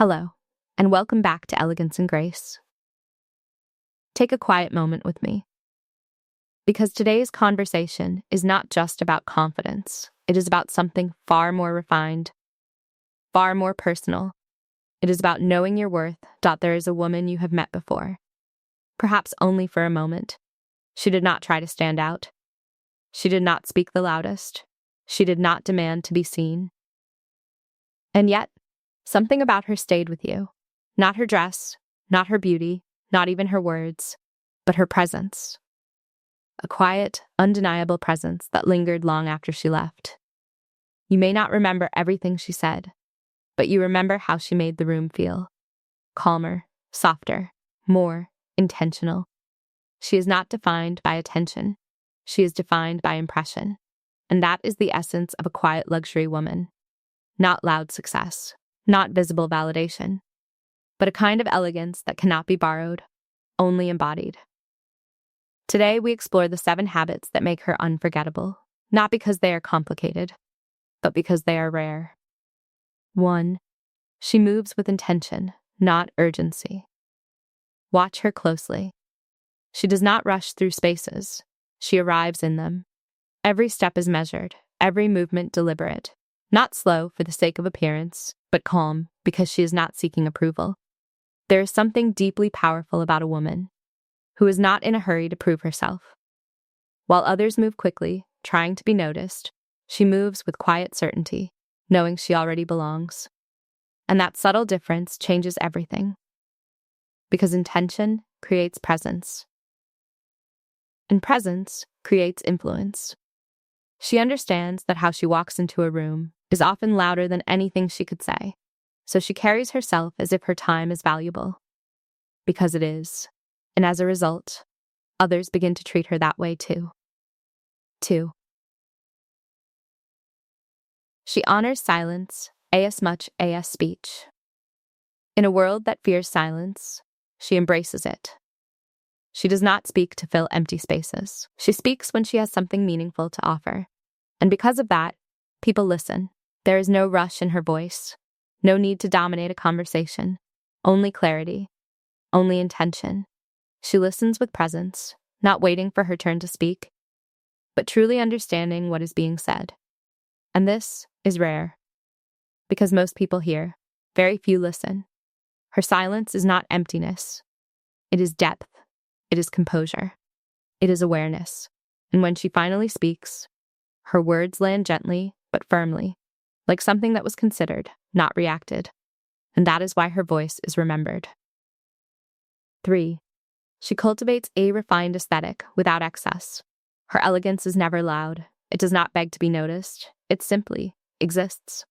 Hello, and welcome back to Elegance and Grace. Take a quiet moment with me, because today's conversation is not just about confidence. It is about something far more refined, far more personal. It is about knowing your worth. There is a woman you have met before, perhaps only for a moment. She did not try to stand out. She did not speak the loudest. She did not demand to be seen. And yet, something about her stayed with you. Not her dress, not her beauty, not even her words, but her presence. A quiet, undeniable presence that lingered long after she left. You may not remember everything she said, but you remember how she made the room feel. Calmer, softer, more intentional. She is not defined by attention. She is defined by impression. And that is the essence of a quiet luxury woman. Not loud success, not visible validation, but a kind of elegance that cannot be borrowed, only embodied. Today, we explore the 7 habits that make her unforgettable, not because they are complicated, but because they are rare. 1. She moves with intention, not urgency. Watch her closely. She does not rush through spaces. She arrives in them. Every step is measured, every movement deliberate. Not slow for the sake of appearance, but calm because she is not seeking approval. There is something deeply powerful about a woman who is not in a hurry to prove herself. While others move quickly, trying to be noticed, she moves with quiet certainty, knowing she already belongs. And that subtle difference changes everything. Because intention creates presence. And presence creates influence. She understands that how she walks into a room is often louder than anything she could say, so she carries herself as if her time is valuable. Because it is. And as a result, others begin to treat her that way too. 2. She honors silence as much as speech. In a world that fears silence, she embraces it. She does not speak to fill empty spaces. She speaks when she has something meaningful to offer. And because of that, people listen. There is no rush in her voice, no need to dominate a conversation, only clarity, only intention. She listens with presence, not waiting for her turn to speak, but truly understanding what is being said. And this is rare, because most people hear, very few listen. Her silence is not emptiness. It is depth. It is composure. It is awareness. And when she finally speaks, her words land gently but firmly, like something that was considered, not reacted. And that is why her voice is remembered. 3. She cultivates a refined aesthetic without excess. Her elegance is never loud. It does not beg to be noticed. It simply exists.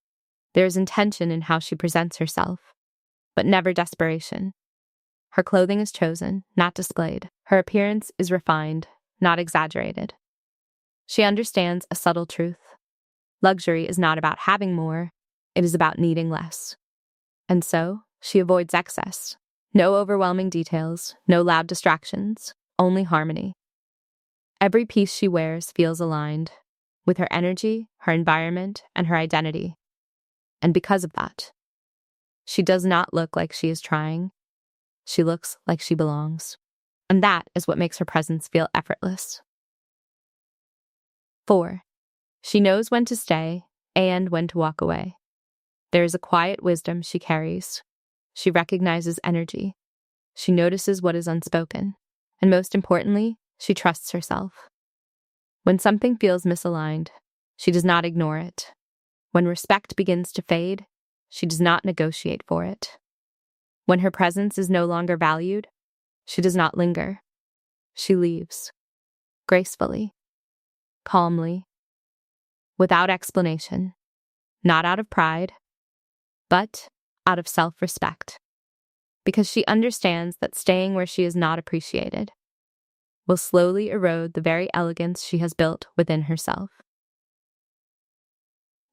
There is intention in how she presents herself, but never desperation. Her clothing is chosen, not displayed. Her appearance is refined, not exaggerated. She understands a subtle truth. Luxury is not about having more, it is about needing less. And so, she avoids excess. No overwhelming details, no loud distractions, only harmony. Every piece she wears feels aligned with her energy, her environment, and her identity. And because of that, she does not look like she is trying. She looks like she belongs. And that is what makes her presence feel effortless. 4. She knows when to stay and when to walk away. There is a quiet wisdom she carries. She recognizes energy. She notices what is unspoken. And most importantly, she trusts herself. When something feels misaligned, she does not ignore it. When respect begins to fade, she does not negotiate for it. When her presence is no longer valued, she does not linger. She leaves, gracefully, calmly, without explanation, not out of pride, but out of self-respect. Because she understands that staying where she is not appreciated will slowly erode the very elegance she has built within herself.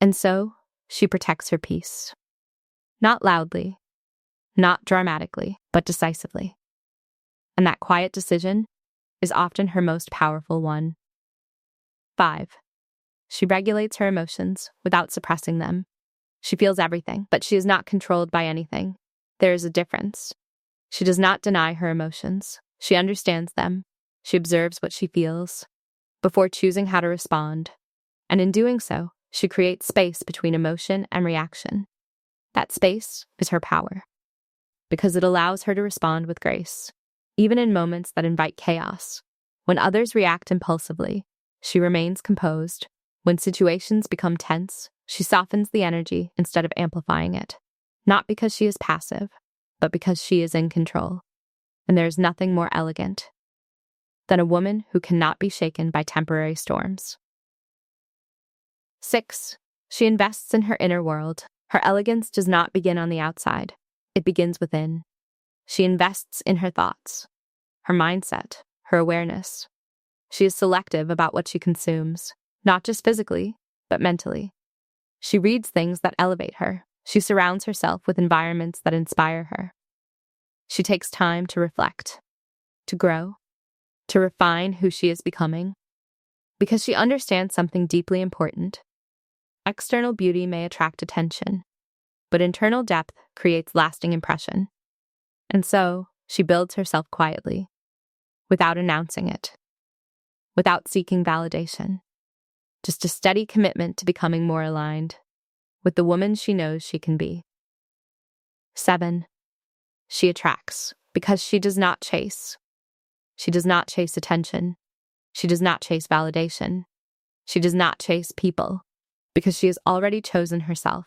And so, she protects her peace. Not loudly, not dramatically, but decisively. And that quiet decision is often her most powerful one. 5. She regulates her emotions without suppressing them. She feels everything, but she is not controlled by anything. there is a difference. She does not deny her emotions. She understands them. She observes what she feels before choosing how to respond. And in doing so, she creates space between emotion and reaction. That space is her power, because it allows her to respond with grace, even in moments that invite chaos. When others react impulsively, she remains composed. When situations become tense, she softens the energy instead of amplifying it. Not because she is passive, but because she is in control. And there is nothing more elegant than a woman who cannot be shaken by temporary storms. 6. She invests in her inner world. Her elegance does not begin on the outside. It begins within. She invests in her thoughts, her mindset, her awareness. She is selective about what she consumes, not just physically, but mentally. She reads things that elevate her. She surrounds herself with environments that inspire her. She takes time to reflect, to grow, to refine who she is becoming, because she understands something deeply important. External beauty may attract attention, but internal depth creates lasting impression. And so, she builds herself quietly, without announcing it, without seeking validation. Just a steady commitment to becoming more aligned with the woman she knows she can be. 7. She attracts because she does not chase. She does not chase attention. She does not chase validation. She does not chase people, because she has already chosen herself.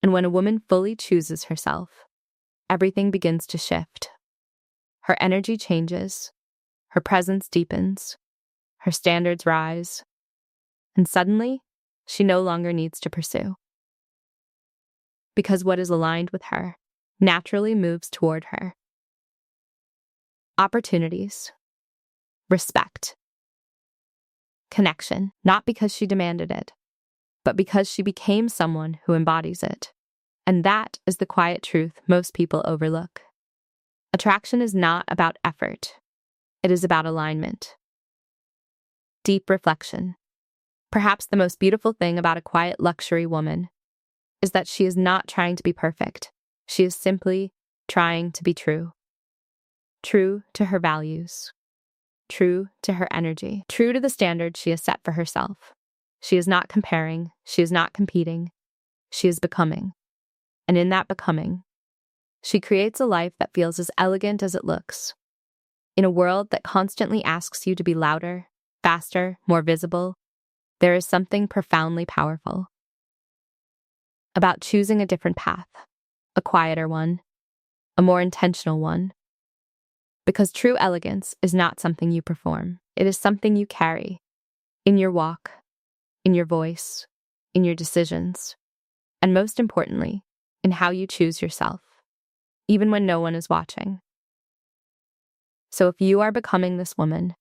And when a woman fully chooses herself, everything begins to shift. Her energy changes, her presence deepens, her standards rise, and suddenly, she no longer needs to pursue. Because what is aligned with her naturally moves toward her. Opportunities, respect, connection, not because she demanded it, but because she became someone who embodies it. And that is the quiet truth most people overlook. Attraction is not about effort. It is about alignment. Deep reflection. Perhaps the most beautiful thing about a quiet luxury woman is that she is not trying to be perfect. She is simply trying to be true. True to her values. True to her energy. True to the standards she has set for herself. She is not comparing. She is not competing. She is becoming. And in that becoming, she creates a life that feels as elegant as it looks. In a world that constantly asks you to be louder, faster, more visible, there is something profoundly powerful about choosing a different path, a quieter one, a more intentional one. Because true elegance is not something you perform. It is something you carry in your walk, in your voice, in your decisions, and most importantly, in how you choose yourself, even when no one is watching. So if you are becoming this woman,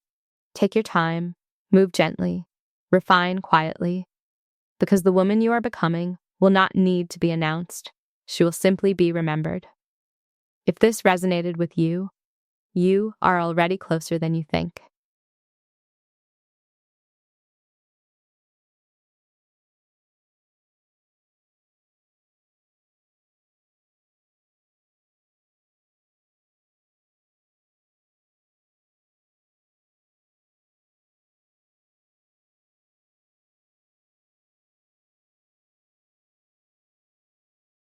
take your time, move gently, refine quietly, because the woman you are becoming will not need to be announced. She will simply be remembered. If this resonated with you, you are already closer than you think.